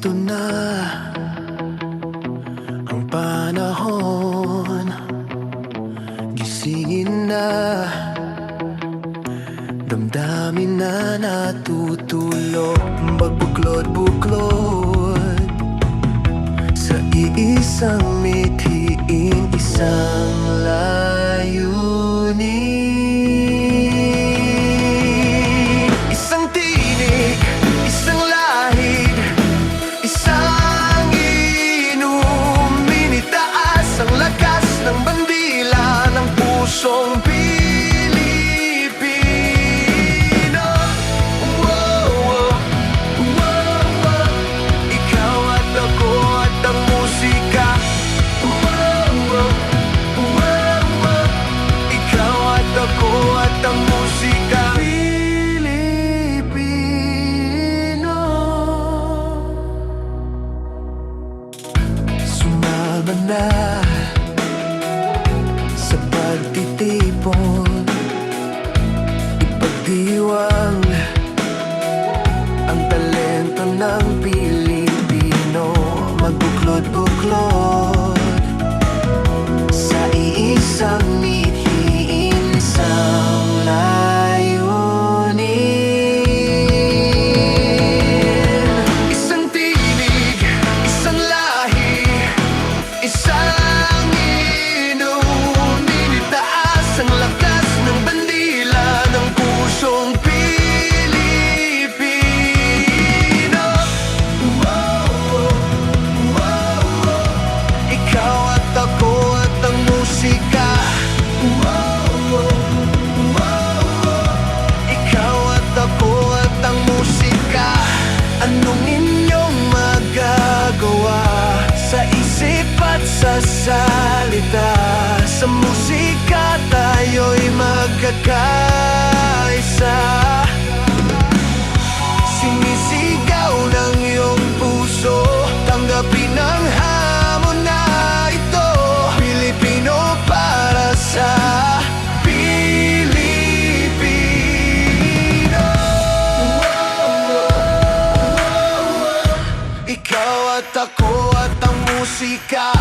Ito na ang panahon, gisingin na, damdamin na natutulog, magbuklod-buklod sa iisang mithiin, isang layunin. Isang tinig, isang lahid, isang inumin, itaas ang lakas ng bandila ng pusong Pilipino. Wow, wow, wow. Ikaw at ako at ang musika. Wow, wow, wow, wow. Ikaw at ako at ang musika. Pilipino. Sumama na sa pagtitipon, ipagdiwang ang talento ng Pilipino, magbuklod-buklod sa iisang mithiin, isang layunin. Isang tinig, isang lahi, isang inumin, itaas ang lakas ng bandila ng pusong Pilipino. Wow, wow, wow. Ikaw at ako at ang musika. Wow, wow, wow. Ikaw at ako at ang musika. Anong inyong magagawa sa isip at sa salita? Sa musika tayo'y magkakaisa. Sinisigaw ng iyong puso, tanggapin ang hamon na ito. Pilipino para sa Pilipino. Ikaw at ako at ang musika.